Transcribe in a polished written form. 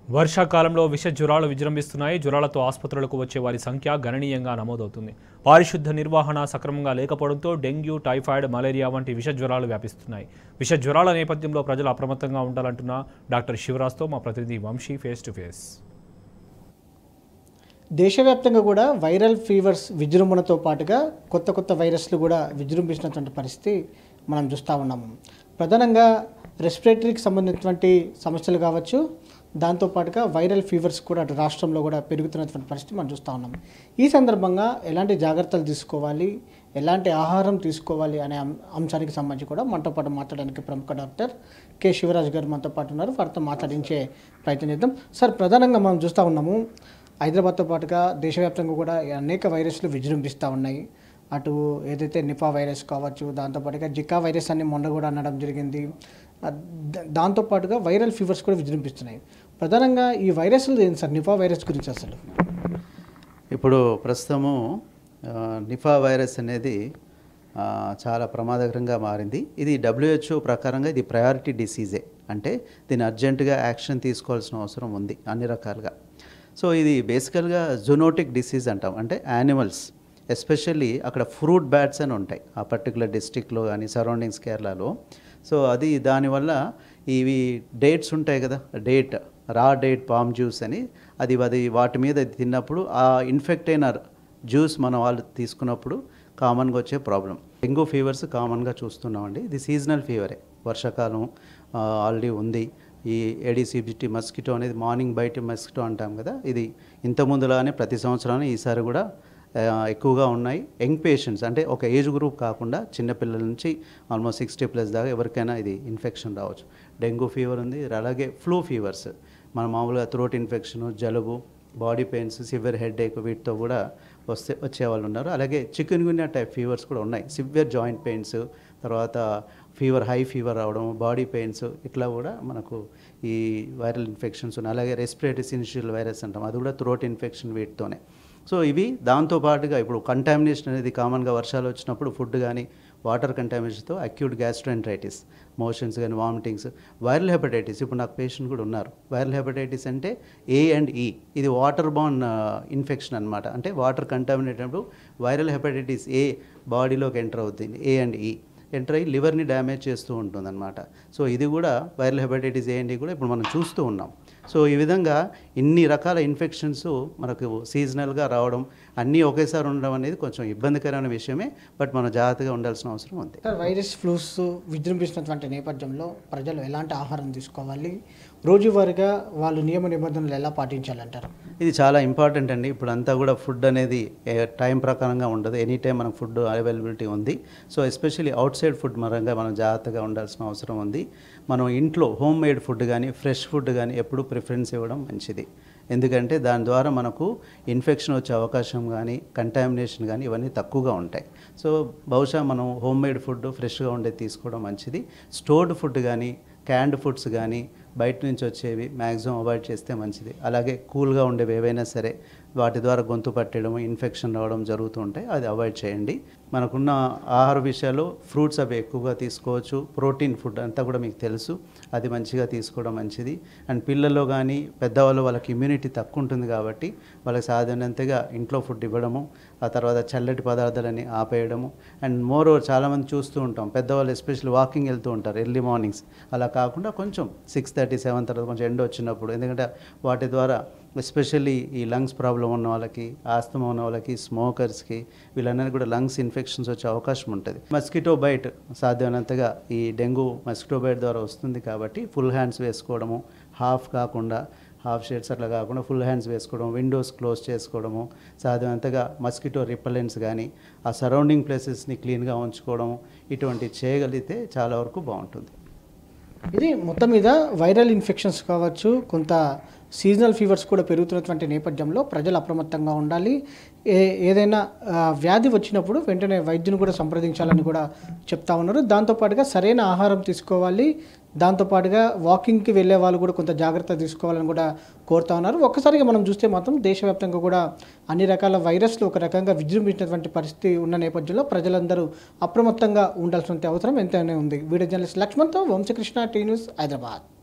వర్షాకాలంలో విష జ్వరాలు విజృంభిస్తున్నాయి. జ్వరాలతో ఆసుపత్రులకు వచ్చే వారి సంఖ్య గణనీయంగా నమోదవుతుంది. పారిశుద్ధ నిర్వహణ సక్రమంగా లేకపోవడంతో డెంగ్యూ, టైఫాయిడ్, మలేరియా వంటి విష జ్వరాలు వ్యాపిస్తున్నాయి. విష జ్వరాల నేపథ్యంలో ప్రజలు అప్రమత్తంగా ఉండాలంటున్న డాక్టర్ శివరాజ్తో మా ప్రతినిధి వంశీ ఫేస్ టు ఫేస్. దేశవ్యాప్తంగా కూడా వైరల్ ఫీవర్స్ విజృంభణతో పాటుగా కొత్త వైరస్లు కూడా విజృంభిస్తున్నటువంటి పరిస్థితి మనం చూస్తూ ఉన్నాము. ప్రధానంగా రెస్పిరేటరీకి సంబంధించినటువంటి సమస్యలు కావచ్చు, దాంతోపాటుగా వైరల్ ఫీవర్స్ కూడా అటు రాష్ట్రంలో కూడా పెరుగుతున్నటువంటి పరిస్థితి మనం చూస్తూ ఉన్నాము. ఈ సందర్భంగా ఎలాంటి జాగ్రత్తలు తీసుకోవాలి, ఎలాంటి ఆహారం తీసుకోవాలి అనే అంశానికి సంబంధించి కూడా మనతో పాటు మాట్లాడడానికి ప్రముఖ డాక్టర్ కె శివరాజ్ గారు మనతో పాటు ఉన్నారు. వారితో మాట్లాడించే ప్రయత్నం చేద్దాం. సార్, ప్రధానంగా మనం చూస్తూ ఉన్నాము, హైదరాబాద్తో పాటుగా దేశవ్యాప్తంగా కూడా అనేక వైరస్లు విజృంభిస్తూ ఉన్నాయి. అటు ఏదైతే నిపా వైరస్ కావచ్చు, దాంతోపాటుగా జికా వైరస్ అని మొన్న కూడా అనడం జరిగింది. దాంతోపాటుగా వైరల్ ఫీవర్స్ కూడా విజృంభిస్తున్నాయి. ప్రధానంగా ఈ వైరస్లు ఏంటి సార్? నిపా వైరస్ గురించి అసలు ఇప్పుడు ప్రస్తుతము నిపా వైరస్ అనేది చాలా ప్రమాదకరంగా మారింది. ఇది WHO ప్రకారంగా ఇది ప్రయారిటీ డిసీజే, అంటే దీన్ని అర్జెంటుగా యాక్షన్ తీసుకోవాల్సిన అవసరం ఉంది అన్ని రకాలుగా. సో ఇది బేసికల్గా జూనోటిక్ డిసీజ్ అంటాం, అంటే యానిమల్స్ ఎస్పెషల్లీ అక్కడ ఫ్రూట్ బ్యాట్స్ అని ఉంటాయి ఆ పర్టికులర్ డిస్ట్రిక్ట్లో కానీ సరౌండింగ్స్ కేరళలో. సో అది దానివల్ల ఇవి డేట్స్ ఉంటాయి కదా, రా డేట్ పామ్ జ్యూస్ అని, అది వాటి మీద తిన్నప్పుడు ఆ ఇన్ఫెక్ట్ అయిన జ్యూస్ మన వాళ్ళు తీసుకున్నప్పుడు కామన్గా వచ్చే ప్రాబ్లం. డెంగ్యూ ఫీవర్స్ కామన్గా చూస్తున్నామండి. ఇది సీజనల్ ఫీవరే, వర్షాకాలం ఆల్రెడీ ఉంది. ఈ ఏడీసీబీటీ మస్కిటో అనేది మార్నింగ్ బైట్ మస్కిటో అంటాం కదా, ఇది ఇంతకుముందులానే ప్రతి సంవత్సరాన్ని ఈసారి కూడా ఎక్కువగా ఉన్నాయి. యంగ్ పేషెంట్స్, అంటే ఒక ఏజ్ గ్రూప్ కాకుండా చిన్నపిల్లల నుంచి ఆల్మోస్ట్ 60+ దాకా ఎవరికైనా ఇది ఇన్ఫెక్షన్ రావచ్చు. డెంగ్యూ ఫీవర్ ఉంది, అలాగే ఫ్లూ ఫీవర్స్, మన మామూలుగా థ్రోట్ ఇన్ఫెక్షను, జలుబు, బాడీ పెయిన్స్, సివియర్ హెడేక్, వీటితో కూడా వచ్చేవాళ్ళు ఉన్నారు. అలాగే చికెన్ గున్యా టైప్ ఫీవర్స్ కూడా ఉన్నాయి. సివియర్ జాయింట్ పెయిన్స్, తర్వాత హై ఫీవర్ రావడం, బాడీ పెయిన్స్, ఇట్లా కూడా మనకు ఈ వైరల్ ఇన్ఫెక్షన్స్ ఉన్నాయి. అలాగే రెస్పిరేటరీ సిన్షియల్ వైరస్ అంటాం, అది కూడా థ్రోట్ ఇన్ఫెక్షన్ వీటితోనే. సో ఇవి దాంతోపాటుగా ఇప్పుడు కంటామినేషన్ అనేది కామన్గా వర్షాలు వచ్చినప్పుడు ఫుడ్ కానీ వాటర్ కంటామినేషన్తో అక్యూట్ గ్యాస్ట్రోఎంటరైటిస్, మోషన్స్ కానీ వామిటింగ్స్, వైరల్ హెపటైటిస్. ఇప్పుడు నాకు పేషెంట్ కూడా ఉన్నారు. వైరల్ హెపటైటిస్ అంటే A and E, ఇది వాటర్ బార్న్ ఇన్ఫెక్షన్ అనమాట. అంటే వాటర్ కంటామినేట్ అయినప్పుడు వైరల్ హెపటైటిస్ A బాడీలోకి ఎంటర్ అవుతుంది. A and E ఎంటర్ అయ్యి లివర్ని డ్యామేజ్ చేస్తూ ఉంటుందన్నమాట. సో ఇది కూడా viral hepatitis A and E కూడా ఇప్పుడు మనం చూస్తూ ఉన్నాం. సో ఈ విధంగా ఇన్ని రకాల ఇన్ఫెక్షన్స్ మనకు సీజనల్గా రావడం, అన్నీ ఒకేసారి ఉండడం అనేది కొంచెం ఇబ్బందికరమైన విషయమే. బట్ మనం జాగ్రత్తగా ఉండాల్సిన అవసరం ఉంది. వైరస్ ఫ్లూస్ విజృంభిస్తున్నటువంటి నేపథ్యంలో ప్రజలు ఎలాంటి ఆహారం తీసుకోవాలి, రోజువారీగా వాళ్ళు నియమ నిబంధనలు ఎలా పాటించాలంటారు? ఇది చాలా ఇంపార్టెంట్ అండి. ఇప్పుడు అంతా కూడా ఫుడ్ అనేది టైం ప్రకారంగా ఉండదు, ఎనీ టైం మనకు ఫుడ్ అవైలబిలిటీ ఉంది. So especially out side food పరంగా మనం జాగ్రత్తగా ఉండాల్సిన అవసరం ఉంది. మనం ఇంట్లో హోమ్ మేడ్ ఫుడ్ కానీ ఫ్రెష్ ఫుడ్ కానీ ఎప్పుడు ప్రిఫరెన్స్ ఇవ్వడం మంచిది. ఎందుకంటే దాని ద్వారా మనకు ఇన్ఫెక్షన్ వచ్చే అవకాశం కానీ కంటామినేషన్ కానీ ఇవన్నీ తక్కువగా ఉంటాయి. సో బహుశా మనం హోమ్ మేడ్ ఫుడ్ ఫ్రెష్గా ఉండేది తీసుకోవడం మంచిది. స్టోర్డ్ ఫుడ్ కానీ క్యాండ్ ఫుడ్స్ కానీ బయట నుంచి వచ్చేవి మ్యాక్సిమం అవాయిడ్ చేస్తే మంచిది. అలాగే కూల్గా ఉండేవి ఏవైనా సరే వాటి ద్వారా గొంతు పట్టడం, ఇన్ఫెక్షన్ రావడం జరుగుతూ ఉంటాయి, అది అవాయిడ్ చేయండి. మనకున్న ఆహార విషయాలు ఫ్రూట్స్ అవి ఎక్కువగా తీసుకోవచ్చు. ప్రోటీన్ ఫుడ్ అంతా కూడా మీకు తెలుసు, అది మంచిగా తీసుకోవడం మంచిది. అండ్ పిల్లల్లో కానీ పెద్దవాళ్ళు వాళ్ళకి ఇమ్యూనిటీ తక్కువ ఉంటుంది కాబట్టి వాళ్ళకి సాధారణంతగా ఇంట్లో ఫుడ్ ఇవ్వడము, ఆ తర్వాత చల్లటి పదార్థాలని ఆపేయడము. అండ్ మోర్ ఓవర్ చాలామంది చూస్తూ ఉంటాం, పెద్దవాళ్ళు ఎస్పెషల్లీ వాకింగ్ వెళ్తూ ఉంటారు ఎర్లీ మార్నింగ్స్, అలా కాకుండా కొంచెం 6:30, 7 తర్వాత కొంచెం ఎండ వచ్చినప్పుడు, ఎందుకంటే వాటి ద్వారా ఎస్పెషల్లీ ఈ లంగ్స్ ప్రాబ్లం ఉన్న వాళ్ళకి, ఆస్తమా ఉన్న వాళ్ళకి, స్మోకర్స్కి, వీళ్ళందరికీ కూడా లంగ్స్ ఇన్ఫెక్షన్స్ వచ్చే అవకాశం ఉంటుంది. మస్కిటో బైట్ సాధ్యమైనంతగా ఈ డెంగ్యూ మస్కిటో బైట్ ద్వారా వస్తుంది కాబట్టి ఫుల్ హ్యాండ్స్ వేసుకోవడము, హాఫ్ కాకుండా హాఫ్ షేడ్స్ అట్లా కాకుండా ఫుల్ హ్యాండ్స్ వేసుకోవడం, విండోస్ క్లోజ్ చేసుకోవడము, సాధ్యమైనంతగా మస్కిటో రిపెలెంట్స్ కానీ ఆ సరౌండింగ్ ప్లేసెస్ని క్లీన్గా ఉంచుకోవడము, ఇటువంటివి చేయగలిగితే చాలా వరకు బాగుంటుంది. ఇది మొత్తం మీద వైరల్ ఇన్ఫెక్షన్స్ కావచ్చు, కొంత సీజనల్ ఫీవర్స్ కూడా పెరుగుతున్నటువంటి నేపథ్యంలో ప్రజలు అప్రమత్తంగా ఉండాలి. ఏదైనా వ్యాధి వచ్చినప్పుడు వెంటనే వైద్యుని కూడా సంప్రదించాలని కూడా చెప్తా ఉన్నారు. దాంతోపాటుగా సరైన ఆహారం తీసుకోవాలి, దాంతోపాటుగా వాకింగ్కి వెళ్ళే వాళ్ళు కూడా కొంత జాగ్రత్త తీసుకోవాలని కూడా కోరుతా ఉన్నారు. ఒక్కసారిగా మనం చూస్తే మాత్రం దేశవ్యాప్తంగా కూడా అన్ని రకాల వైరస్లు ఒక రకంగా విజృంభించినటువంటి పరిస్థితి ఉన్న నేపథ్యంలో ప్రజలందరూ అప్రమత్తంగా ఉండాల్సిన అవసరం ఎంతైనా ఉంది. వీడియో జర్నలిస్ట్ లక్ష్మణ్తో వంశకృష్ణ, టీ న్యూస్, హైదరాబాద్.